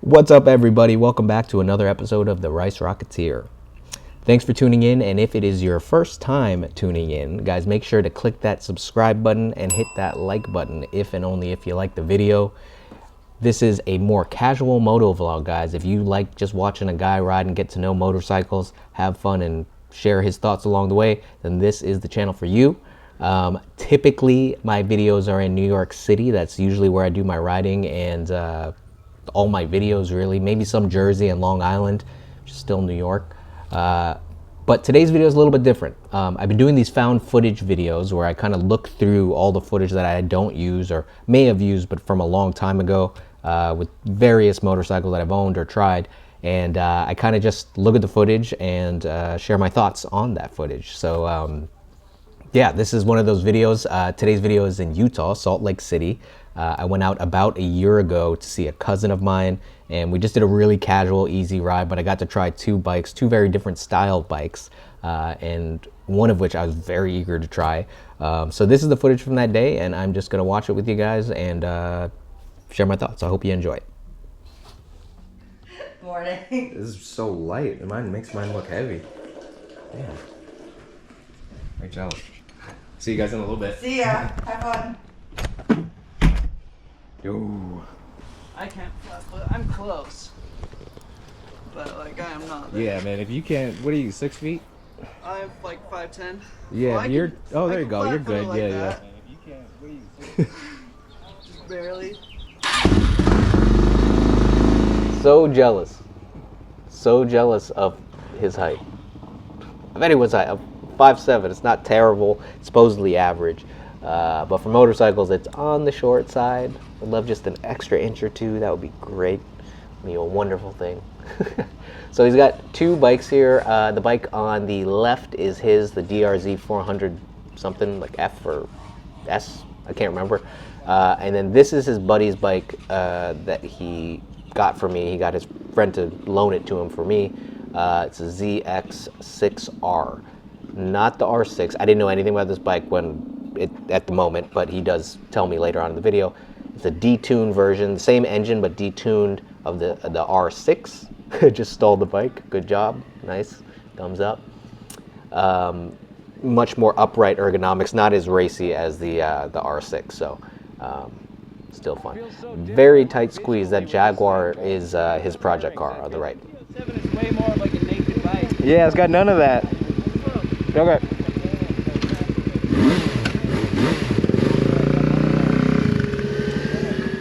What's up, everybody? Welcome back to another episode of the Rice Rocketeer. Thanks for tuning in, and if it is your first time tuning in, guys, make sure to click that subscribe button and hit that like button if and only if you like the video. This is a more casual moto vlog, guys. If you like just watching a guy ride and get to know motorcycles, have fun, and share his thoughts along the way, then this is the channel for you. Typically, my videos are in New York City. That's usually where I do my riding, and all my videos, really. Maybe some Jersey and Long Island, which is still New York. But today's video is a little bit different. I've been doing these found footage videos where I kind of look through all the footage that I don't use or may have used, but from a long time ago, with various motorcycles that I've owned or tried. And I kind of just look at the footage and share my thoughts on that footage. So yeah, this is one of those videos. Today's video is in Utah, Salt Lake City. I went out about a year ago to see a cousin of mine, and we just did a really casual, easy ride, but I got to try two bikes, two very different style bikes, and one of which I was very eager to try. So this is the footage from that day, and I'm just going to watch it with you guys and share my thoughts. I hope you enjoy it. Morning. This is so light. Mine makes mine look heavy. Damn. Great job. See you guys in a little bit. See ya. Have fun. Yo. I can't flat foot. I'm close. But, like, I am not there. Yeah, man, if you can't, what are you, 6 feet? I'm like 5'10". Yeah, Well, you're, oh, there I you can go, you're flat foot good, like yeah, that. yeah. If you can't, what are you? Just barely. So jealous. So jealous of his height. Of anyone's height. I'm 5'7". It's not terrible. It's supposedly average. But for motorcycles, it's on the short side. I'd love just an extra inch or two. That would be great. Be a wonderful thing. So he's got two bikes here. The bike on the left is his, the DRZ 400 something, like F or S. I can't remember. And then this is his buddy's bike that he got for me. He got his friend to loan it to him for me. It's a ZX6R, not the R6. I didn't know anything about this bike at the moment, but he does tell me later on in the video. It's a detuned version, the same engine but detuned of the R6. Just stole the bike. Good job. Nice. Thumbs up. Much more upright ergonomics, not as racy as the R6. So. Still fun. Very tight squeeze. That Jaguar is his project car on the right. Is way more like a naked bike. Yeah, it's got none of that. Okay.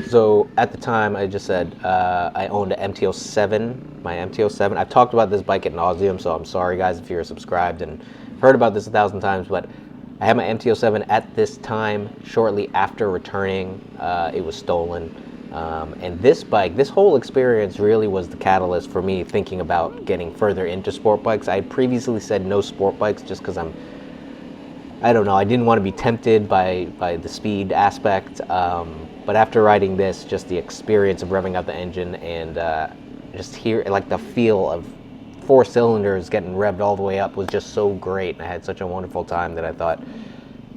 So at the time, I just said I owned an MT-07, my MT-07. I've talked about this bike ad nauseum, so I'm sorry, guys, if you're subscribed and heard about this 1,000 times, but I had my MT-07 at this time. Shortly after returning, it was stolen. And this bike, this whole experience really was the catalyst for me thinking about getting further into sport bikes. I had previously said no sport bikes just because I don't know, I didn't want to be tempted by the speed aspect. But after riding this, just the experience of revving out the engine and just hear, like, the feel of 4 cylinders getting revved all the way up was just so great. I had such a wonderful time that I thought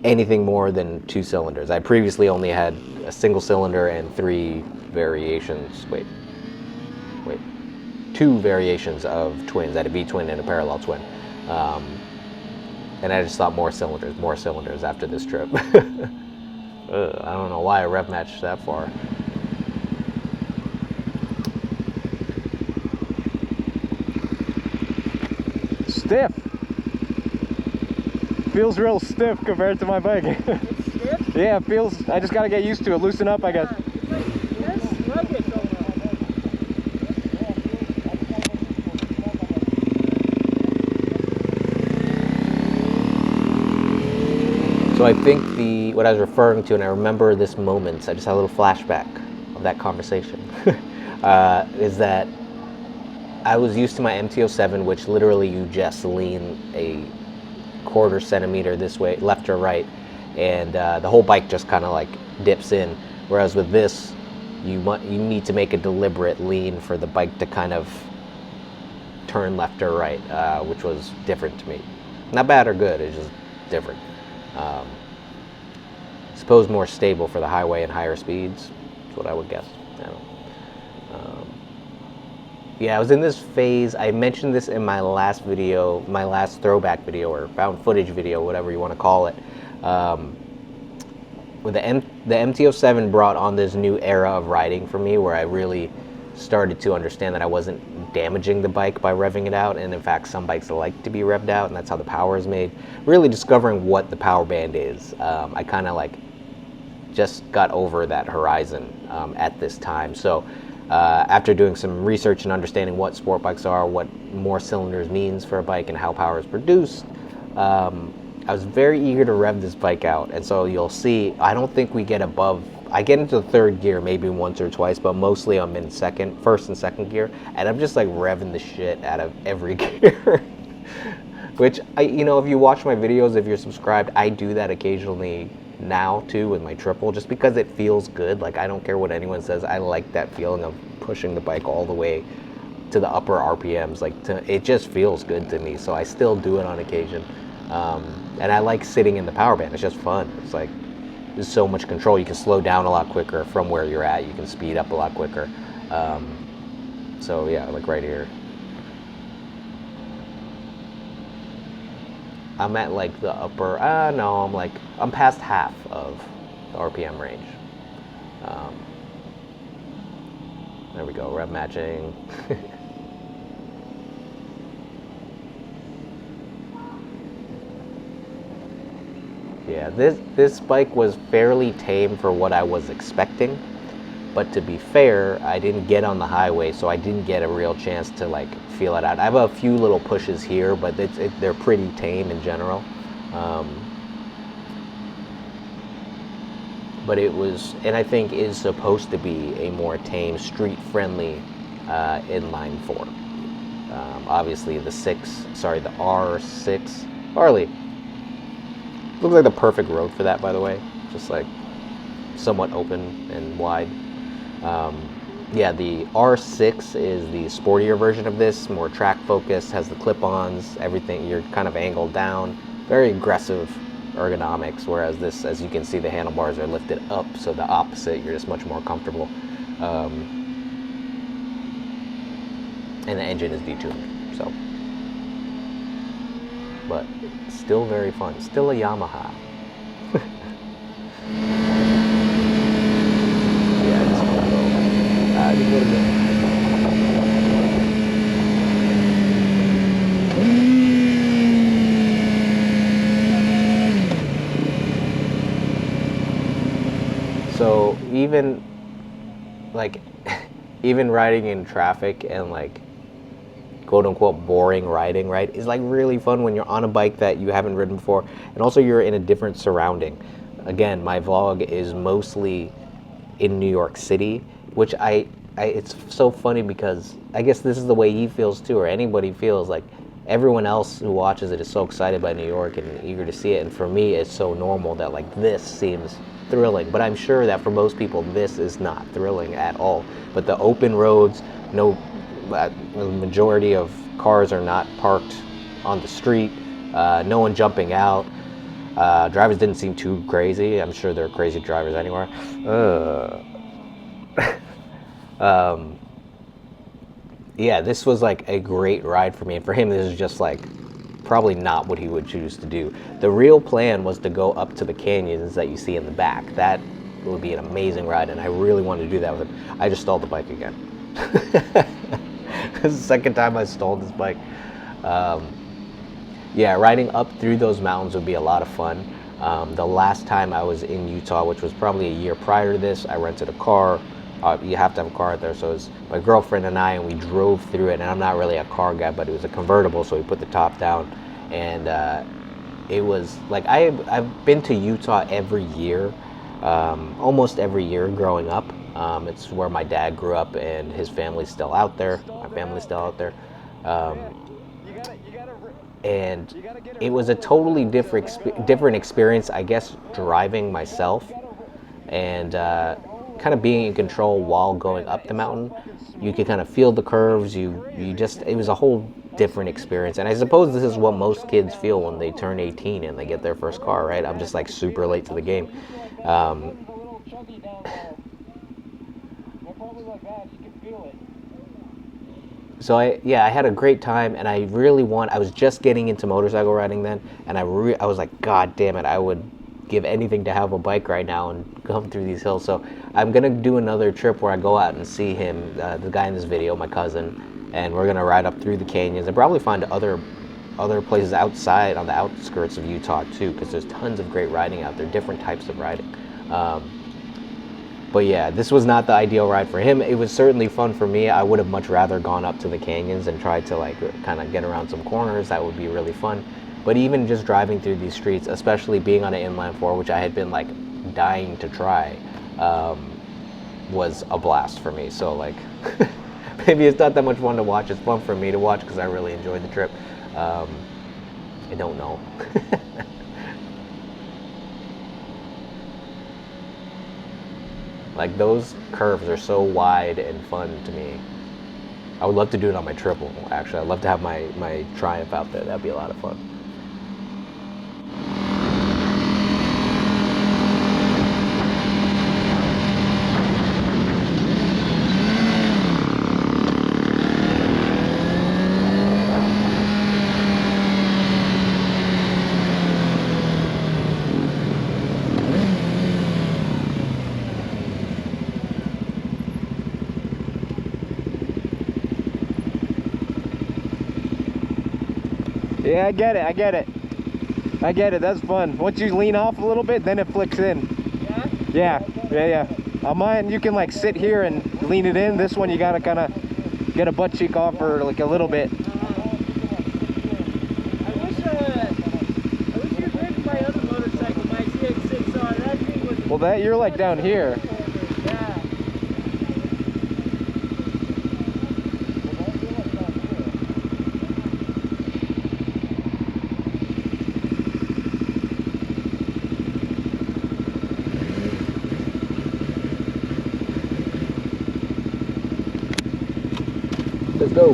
anything more than 2 cylinders. I previously only had a single cylinder and 3 variations. Wait. 2 variations of twins. I had a V-twin and a parallel twin. And I just thought more cylinders after this trip. I don't know why I rev matched that far. Stiff. Feels real stiff compared to my bike. It's stiff? Yeah, it feels. I just gotta get used to it. Loosen up, I guess. So I think what I was referring to, and I remember this moment, I just had a little flashback of that conversation, is that I was used to my MT-07, which literally you just lean a 1/4 centimeter this way, left or right, and the whole bike just kind of like dips in. Whereas with this, you need to make a deliberate lean for the bike to kind of turn left or right, which was different to me. Not bad or good, it's just different. Suppose more stable for the highway and higher speeds. That's what I would guess. I don't know. yeah, I was in this phase. I mentioned this in my last video, my last throwback video or found footage video, whatever you want to call it. With the MT-07 brought on this new era of riding for me, where I really started to understand that I wasn't damaging the bike by revving it out, and in fact some bikes like to be revved out, and that's how the power is made. Really discovering what the power band is. I kind of like just got over that horizon at this time. So after doing some research and understanding what sport bikes are, what more cylinders means for a bike, and how power is produced, I was very eager to rev this bike out. And so you'll see, I don't think we get above, I get into the third gear maybe once or twice, but mostly I'm in first and second gear, and I'm just like revving the shit out of every gear. Which, you know, if you watch my videos, if you're subscribed, I do that occasionally now too with my triple, just because it feels good. Like, I don't care what anyone says, I like that feeling of pushing the bike all the way to the upper RPMs. Like, it just feels good to me, so I still do it on occasion. And I like sitting in the power band. It's just fun. It's like, there's so much control. You can slow down a lot quicker from where you're at. You can speed up a lot quicker. So yeah, like right here, I'm at like the upper, no, I'm past half of the RPM range. There we go, rev matching. Yeah, this bike was fairly tame for what I was expecting, but to be fair, I didn't get on the highway, so I didn't get a real chance to like feel it out. I have a few little pushes here, but they're pretty tame in general. But it was, and I think is supposed to be a more tame, street-friendly inline four. Obviously the R6, Harley. Looks like the perfect road for that, by the way. Just like somewhat open and wide. Yeah, the R6 is the sportier version of this, more track focused, has the clip-ons, everything. You're kind of angled down, very aggressive ergonomics, whereas this, as you can see, the handlebars are lifted up, so the opposite, you're just much more comfortable. And the engine is detuned, so. But still very fun. Still a Yamaha. Yeah, just gonna go. Just a little bit. So even like even riding in traffic and like quote unquote boring riding, right, is like really fun when you're on a bike that you haven't ridden before, and also you're in a different surrounding. Again, my vlog is mostly in New York City, which it's so funny because I guess this is the way he feels too, or anybody feels. Like, everyone else who watches it is so excited by New York and eager to see it, and for me it's so normal that like this seems thrilling, but I'm sure that for most people this is not thrilling at all. But the open roads, the majority of cars are not parked on the street, no one jumping out, drivers didn't seem too crazy. I'm sure there are crazy drivers anywhere. Yeah, this was like a great ride for me, and for him this is just like probably not what he would choose to do. The real plan was to go up to the canyons that you see in the back. That would be an amazing ride, and I really wanted to do that with him. I just stalled the bike again. This is the second time I stalled this bike. Yeah, riding up through those mountains would be a lot of fun. The last time I was in Utah, which was probably a year prior to this, I rented a car. You have to have a car out there, so it was my girlfriend and I, and we drove through it. And I'm not really a car guy, but it was a convertible, so we put the top down, and it was like I've been to Utah every year, almost every year growing up. It's where my dad grew up, and his family's still out there. My family's still out there, and it was a totally different experience, I guess, driving myself and kind of being in control while going up the mountain. You could kind of feel the curves. It was a whole different experience. And I suppose this is what most kids feel when they turn 18 and they get their first car, right? I'm just like super late to the game. So I had a great time, and I was just getting into motorcycle riding then, and I was like, God damn it, I would give anything to have a bike right now and come through these hills. So I'm gonna do another trip where I go out and see him, the guy in this video, my cousin, and we're gonna ride up through the canyons and probably find other places outside on the outskirts of Utah too, because there's tons of great riding out there, different types of riding. But yeah, this was not the ideal ride for him. It was certainly fun for me. I would have much rather gone up to the canyons and tried to like kind of get around some corners. That would be really fun. But even just driving through these streets, especially being on an inline four, which I had been like dying to try, was a blast for me. So like, maybe it's not that much fun to watch. It's fun for me to watch because I really enjoyed the trip. I don't know. Like, those curves are so wide and fun to me. I would love to do it on my triple, actually. I'd love to have my Triumph out there. That'd be a lot of fun. Yeah, I get it, that's fun. Once you lean off a little bit, then it flicks in. Yeah. On mine, you can like sit here and lean it in. This one, you gotta kind of get a butt cheek off for like a little bit. I wish you had ridden my other motorcycle, my CX6R. That thing was... Well, that you're like down here. Yeah. Let's go.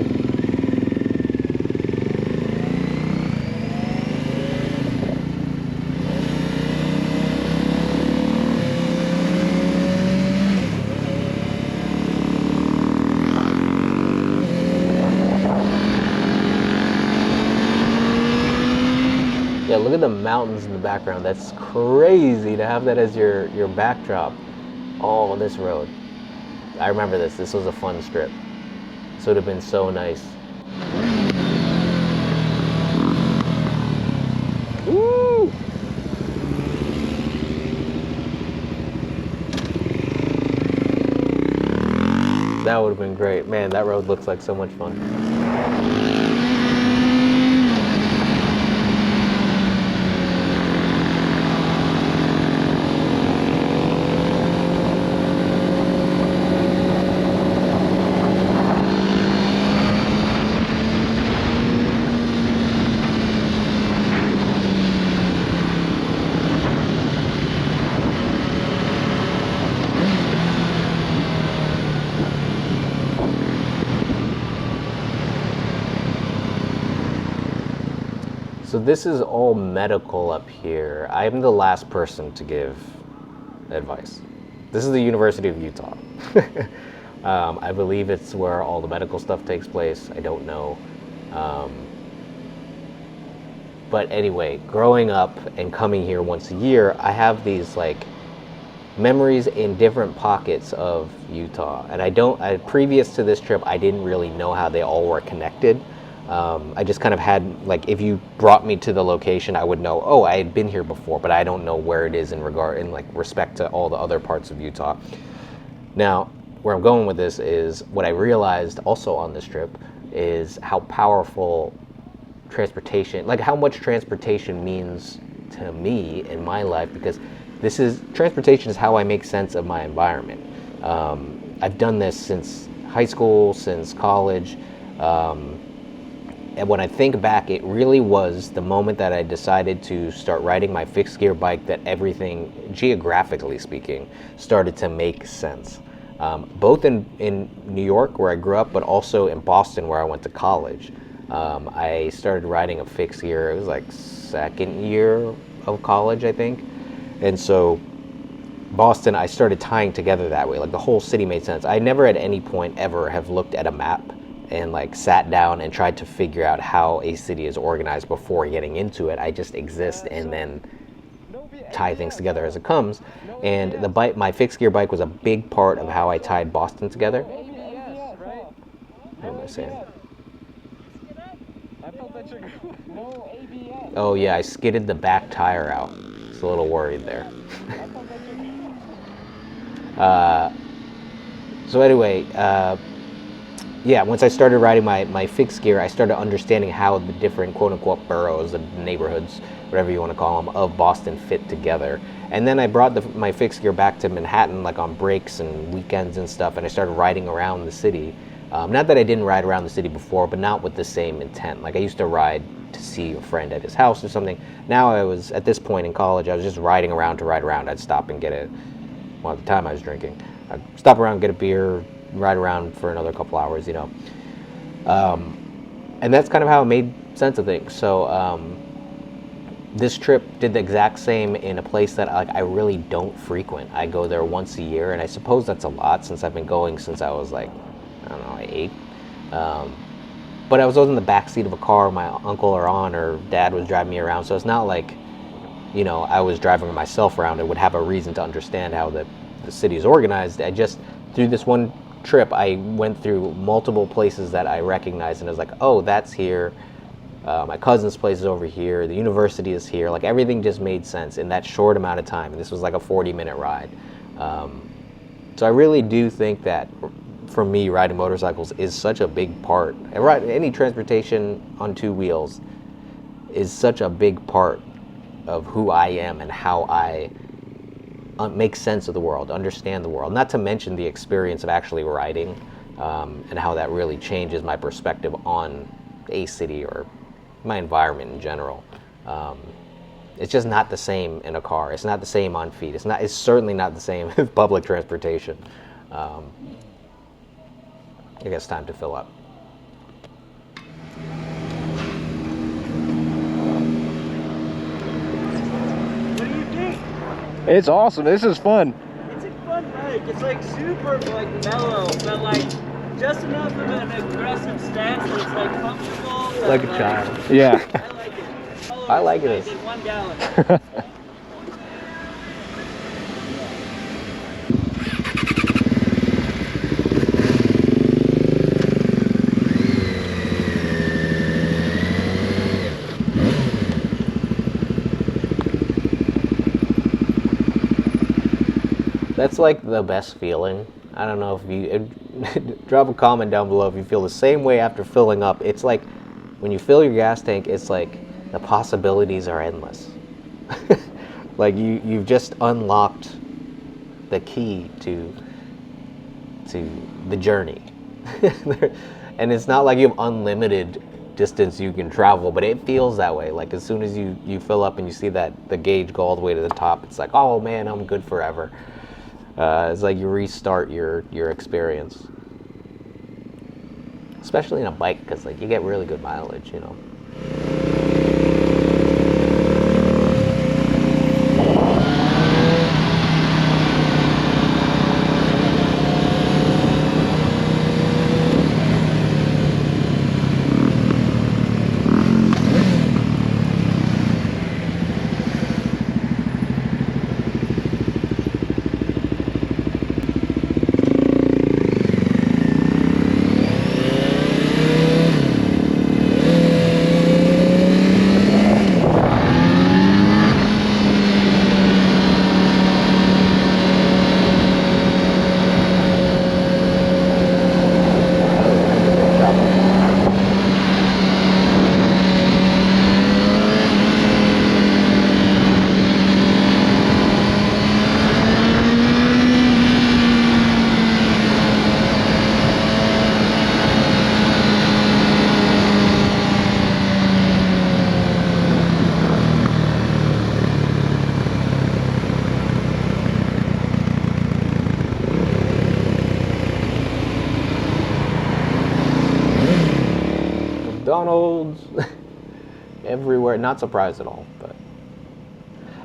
Yeah, look at the mountains in the background. That's crazy to have that as your backdrop. Oh, this road. I remember this. This was a fun strip. This would have been so nice. Woo! That would have been great. Man, that road looks like so much fun. So this is all medical up here. I'm the last person to give advice. This is the University of Utah. I believe it's where all the medical stuff takes place. I don't know. But anyway, growing up and coming here once a year, I have these like memories in different pockets of Utah. And previous to this trip, I didn't really know how they all were connected. I just kind of had, like, if you brought me to the location, I would know, oh, I had been here before, but I don't know where it is in respect to all the other parts of Utah. Now, where I'm going with this is what I realized also on this trip is how powerful transportation, like how much transportation means to me in my life, because transportation is how I make sense of my environment. I've done this since high school, since college. And when I think back, it really was the moment that I decided to start riding my fixed gear bike that everything, geographically speaking, started to make sense. Both in New York, where I grew up, but also in Boston, where I went to college. I started riding a fixed gear, it was like second year of college, I think. And so Boston, I started tying together that way. Like the whole city made sense. I never at any point ever have looked at a map and like sat down and tried to figure out how a city is organized before getting into it. I just exist and then tie things together as it comes. And the bike, my fixed gear bike, was a big part of how I tied Boston together. What am I saying? Oh yeah, I skidded the back tire out. It's a little worried there. So anyway, yeah, once I started riding my fixed gear, I started understanding how the different quote-unquote boroughs, the neighborhoods, whatever you want to call them, of Boston fit together. And then I brought my fixed gear back to Manhattan, like on breaks and weekends and stuff, and I started riding around the city. Not that I didn't ride around the city before, but not with the same intent. Like I used to ride to see a friend at his house or something. Now I was, at this point in college, I was just riding around to ride around. I'd stop and get well, at the time I was drinking, I'd stop around, get a beer, ride around for another couple hours, you know. And that's kind of how it made sense of things. So this trip did the exact same in a place that I really don't frequent. I go there once a year, and I suppose that's a lot since I've been going since I was like, I don't know, 8. But I was always in the back seat of a car. My uncle or aunt or dad was driving me around, so it's not like, you know, I was driving myself around and would have a reason to understand how the city is organized. I just, through this one trip, I went through multiple places that I recognized, and I was like, oh, that's here. My cousin's place is over here. The university is here. Like everything just made sense in that short amount of time. And this was like a 40-minute ride. So I really do think that, for me, riding motorcycles is such a big part. Any transportation on 2 wheels is such a big part of who I am and how I make sense of the world, understand the world. Not to mention the experience of actually riding, and how that really changes my perspective on a city or my environment in general. It's just not the same in a car. It's not the same on feet. It's certainly not the same with public transportation. I guess time to fill up. What do you think? It's awesome. This is fun. It's a fun bike. It's like super like mellow, but like just enough of an aggressive stance that it's like comfortable. Like a child. Yeah. I like it. I like it. In 1 gallon. That's like the best feeling. I don't know if you drop a comment down below if you feel the same way after filling up. It's like when you fill your gas tank, it's like the possibilities are endless. Like you've just unlocked the key to the journey. And it's not like you have unlimited distance you can travel, but it feels that way. Like as soon as you fill up and you see that the gauge go all the way to the top, it's like, oh man, I'm good forever. It's like you restart your experience, especially in a bike, because like you get really good mileage, you know. McDonald's everywhere. Not surprised at all, but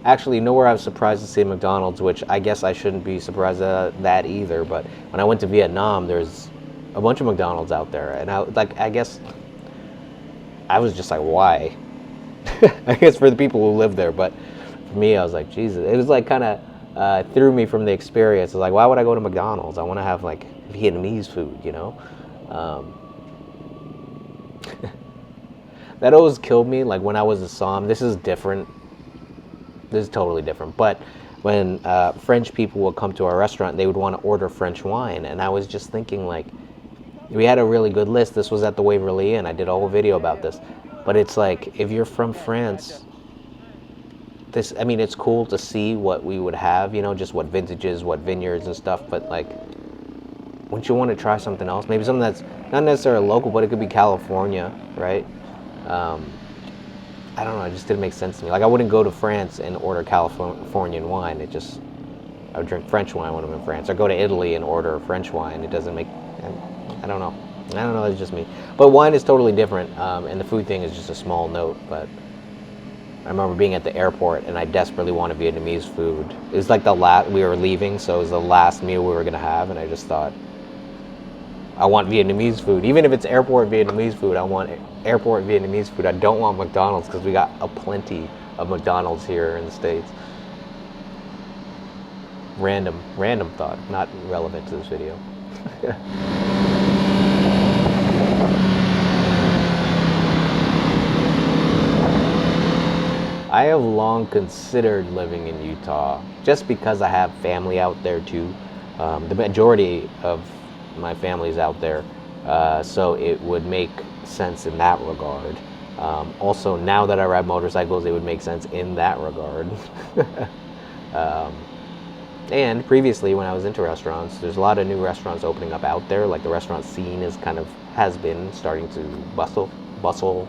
actually, you know where I was surprised to see McDonald's, which I guess I shouldn't be surprised at that either. But when I went to Vietnam, there's a bunch of McDonald's out there, and I guess I was just like, why? I guess for the people who live there, but for me, I was like, Jesus. It was like kind of threw me from the experience. It was like, why would I go to McDonald's? I want to have like Vietnamese food, you know? That always killed me. Like when I was a Som, this is different. This is totally different. But when French people would come to our restaurant, they would want to order French wine, and I was just thinking like, we had a really good list. This was at the Waverly Inn. I did a whole video about this. But it's like, if you're from France, I mean, it's cool to see what we would have, you know, just what vintages, what vineyards and stuff. But like, wouldn't you want to try something else? Maybe something that's not necessarily local, but it could be California, right? I don't know. It just didn't make sense to me. Like, I wouldn't go to France and order Californian wine. I would drink French wine when I'm in France. Or go to Italy and order French wine. It doesn't make, I don't know. I don't know. It's just me. But wine is totally different, and the food thing is just a small note. But I remember being at the airport, and I desperately wanted Vietnamese food. It was like we were leaving, so it was the last meal we were going to have, and I just thought, I want Vietnamese food. Even if it's airport Vietnamese food, I want airport Vietnamese food. I don't want McDonald's, because we got a plenty of McDonald's here in the States. Random thought, not relevant to this video. I have long considered living in Utah, just because I have family out there too. The majority of my family's out there, so it would make sense in that regard. Also, now that I ride motorcycles, it would make sense in that regard. And previously, when I was into restaurants, there's a lot of new restaurants opening up out there. Like the restaurant scene has been starting to bustle,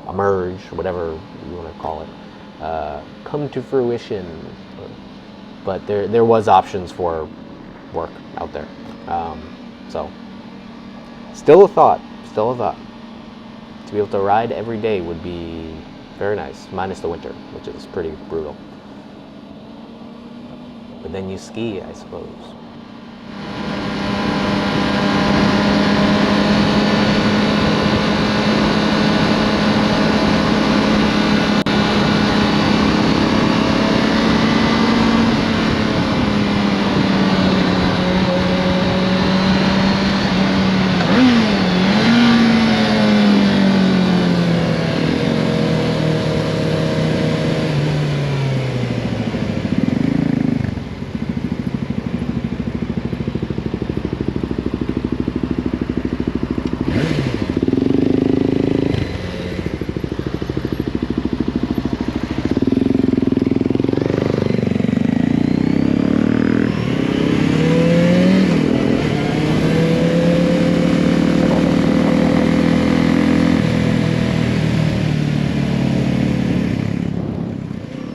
emerge, whatever you want to call it, come to fruition. But there was options for work out there. So, still a thought. To be able to ride every day would be very nice, minus the winter, which is pretty brutal. But then you ski, I suppose.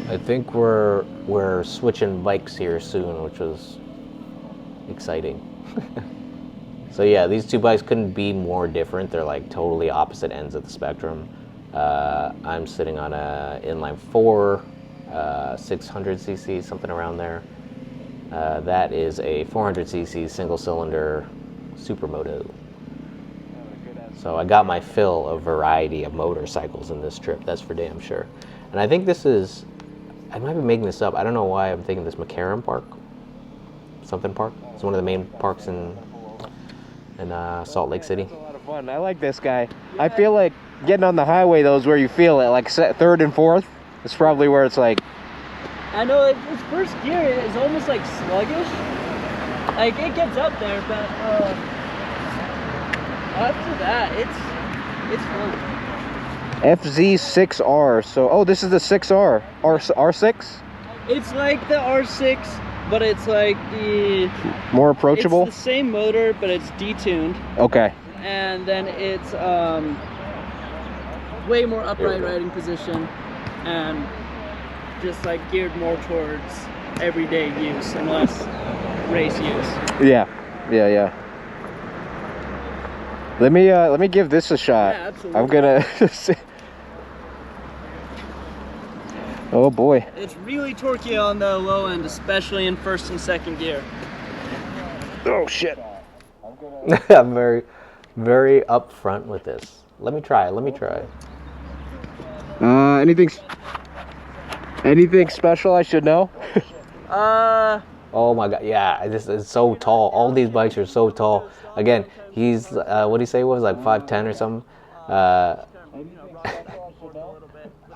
I think we're switching bikes here soon, which was exciting. So yeah, these two bikes couldn't be more different. They're like totally opposite ends of the spectrum. I'm sitting on a inline 4, 600cc, something around there. That is a 400cc single cylinder supermoto. So I got my fill of variety of motorcycles in this trip, that's for damn sure. And I think this is, I might be making this up. I don't know why I'm thinking this McCarran Park. Something Park. It's one of the main parks in Salt Lake City. It's a lot of fun. I like this guy. Yeah. I feel like getting on the highway though is where you feel it. Like third and fourth, it's probably where it's like. I know its first gear is almost like sluggish. Like it gets up there, but after that, it's fun. FZ6R. So, this is the 6R. R6? It's like the R6, but it's like the... More approachable? It's the same motor, but it's detuned. Okay. And then it's way more upright riding position and just like geared more towards everyday use and less race use. Yeah. Let me give this a shot. Yeah, absolutely. I'm gonna Oh boy. It's really torquey on the low end, especially in first and second gear. Oh shit. I'm very, very upfront with this. Let me try. Anything special I should know? Oh my God, yeah, it's so tall. All these bikes are so tall. Again, he's, what did he say it was, like 5'10" or something?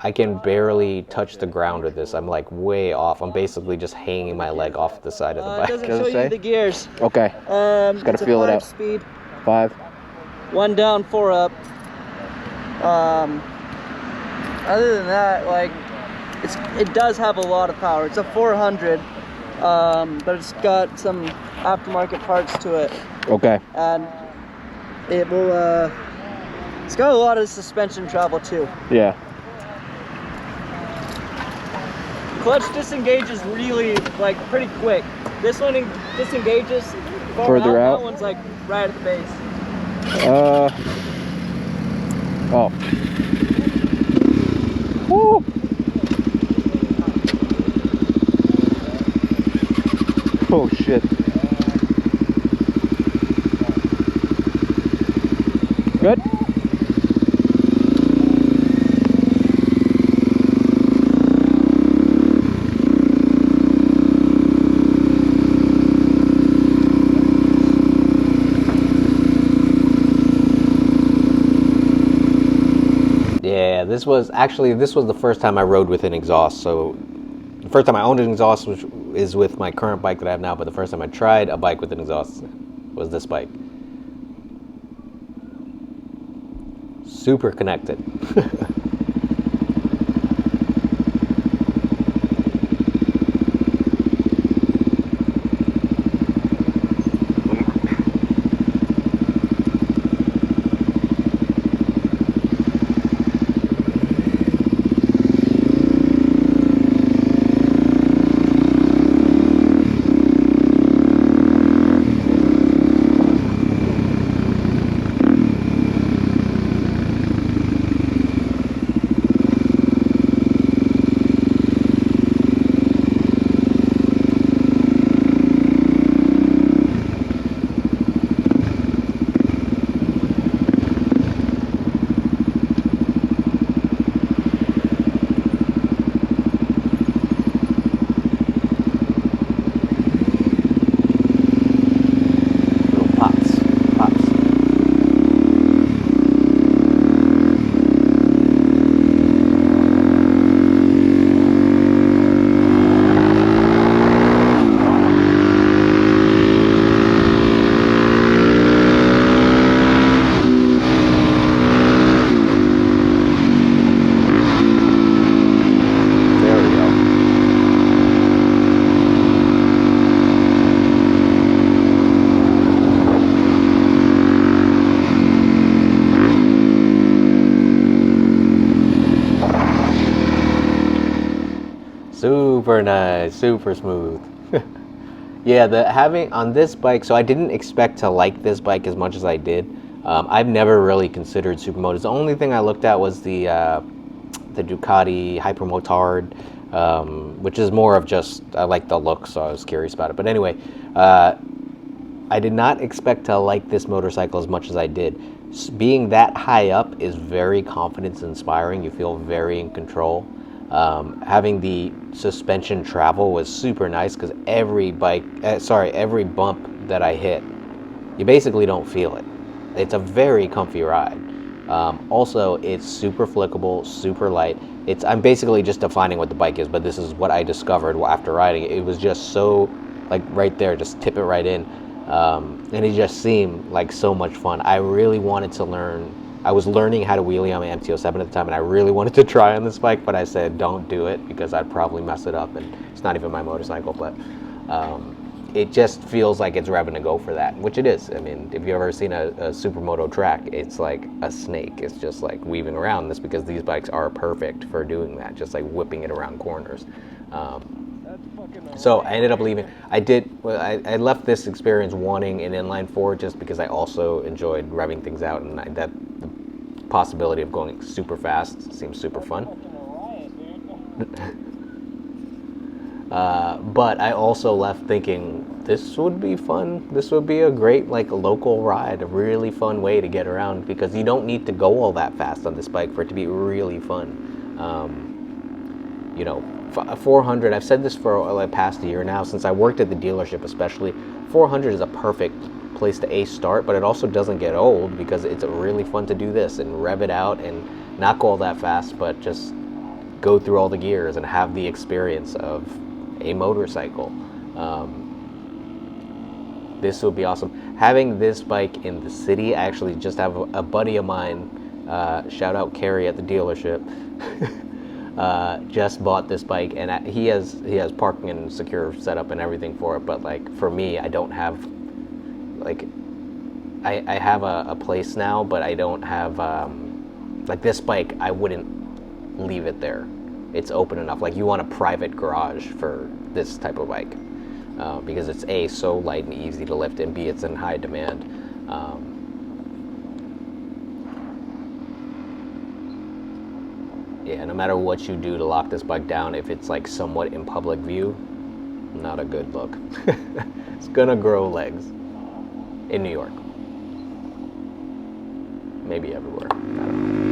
I can barely touch the ground with this. I'm like way off. I'm basically just hanging my leg off the side of the bike. It doesn't show you the gears. Okay. Just gotta feel it out. 5-speed. 5. 1 down, 4 up. Other than that, like, it does have a lot of power. It's a 400, but it's got some aftermarket parts to it. Okay. And it will, it's got a lot of suspension travel too. Yeah. Clutch disengages really, like, pretty quick. This one disengages further out. That one's like right at the base. Oh. Woo. Oh shit. Good. Yeah, this was the first time I rode with an exhaust. So the first time I owned an exhaust is with my current bike that I have now, but the first time I tried a bike with an exhaust was this bike. Super connected. Super nice, super smooth. Yeah, having on this bike, so I didn't expect to like this bike as much as I did. I've never really considered supermotors. The only thing I looked at was the Ducati Hypermotard, which is more of just, I like the look, so I was curious about it. But anyway, I did not expect to like this motorcycle as much as I did. Being that high up is very confidence inspiring. You feel very in control. Having the suspension travel was super nice because every bump that I hit, you basically don't feel it. It's a very comfy ride. Also, it's super flickable, super light. I'm basically just defining what the bike is, but this is what I discovered after riding it. It was just so, like, right there, just tip it right in. And it just seemed like so much fun. I really wanted to learn. I was learning how to wheelie on my MT-07 at the time, and I really wanted to try on this bike, but I said don't do it because I'd probably mess it up, and it's not even my motorcycle. But it just feels like it's revving to go for that, which it is. I mean, if you've ever seen a supermoto track, it's like a snake. It's just like weaving around this because these bikes are perfect for doing that, just like whipping it around corners. So I ended up leaving. I left this experience wanting an inline four just because I also enjoyed revving things out, and the possibility of going super fast seems super fun. But I also left thinking this would be fun. This would be a great like local ride, a really fun way to get around because you don't need to go all that fast on this bike for it to be really fun. You know, 400. I've said this for like past year now since I worked at the dealership, especially. 400 is a perfect place to start, but it also doesn't get old because it's really fun to do this and rev it out and not go all that fast, but just go through all the gears and have the experience of a motorcycle. This would be awesome. Having this bike in the city, I actually just have a buddy of mine, shout out Kerry at the dealership, just bought this bike, and he has parking and secure setup and everything for it, but like for me, I don't have, like, I have a place now, but I don't have, like this bike, I wouldn't leave it there. It's open enough. Like you want a private garage for this type of bike because it's A, so light and easy to lift, and B, it's in high demand. Yeah, no matter what you do to lock this bike down, if it's like somewhat in public view, not a good look. It's gonna grow legs in New York. Maybe everywhere. I don't know.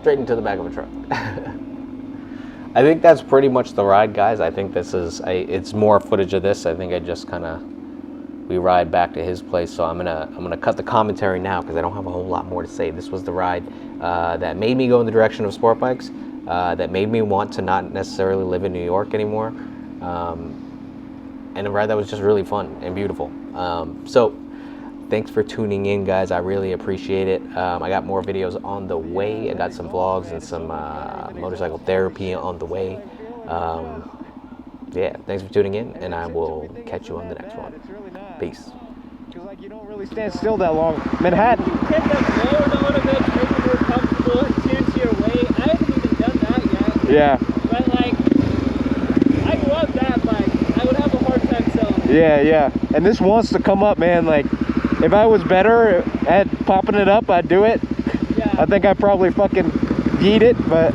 Straight into the back of a truck. I think that's pretty much the ride, guys. I think this is, it's more footage of this. I think I just kind of, we ride back to his place, so I'm gonna cut the commentary now because I don't have a whole lot more to say. This was the ride that made me go in the direction of sport bikes, that made me want to not necessarily live in New York anymore, and a ride that was just really fun and beautiful. So thanks for tuning in, guys. I really appreciate it. I got more videos on the way. I got some vlogs and some motorcycle therapy on the way. Yeah, thanks for tuning in, and I will catch you on the next one. Peace. Because like you don't really stand still that long. Manhattan. You tip that lower on a bit, make it more comfortable, and tune to your weight. I haven't even done that yet. Yeah. But like, I love that bike. I would have a hard time selling it. Yeah, yeah. And this wants to come up, man. Like, if I was better at popping it up, I'd do it. Yeah. I think I probably fucking yeet it, but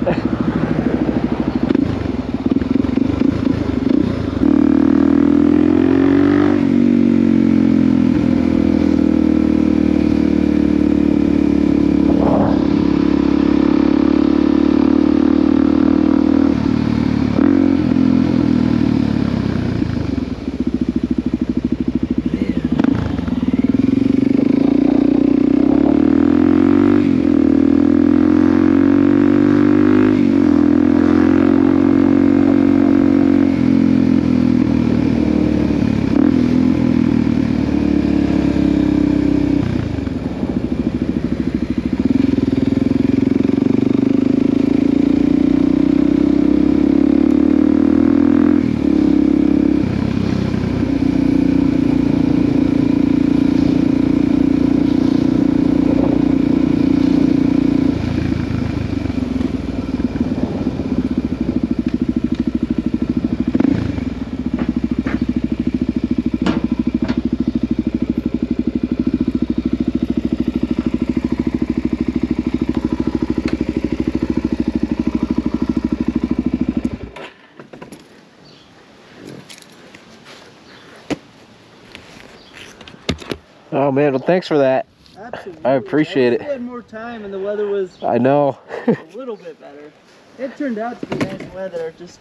oh man, well thanks for that. Absolutely. I appreciate it. I had more time and the weather was I know. a little bit better. It turned out to be nice weather, just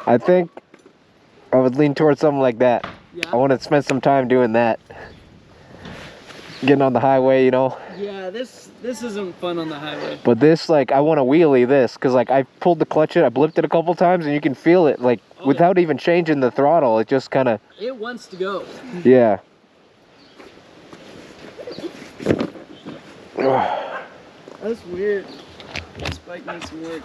I think I would lean towards something like that. yeah. I want to spend some time doing that. Getting on the highway, you know. Yeah, this isn't fun on the highway. But this, like, I want to wheelie this because, like, I pulled the clutch in, I blipped it a couple times, and you can feel it, like, without even changing the throttle. It just kind of. It wants to go. Yeah. That's weird. This bike needs some work.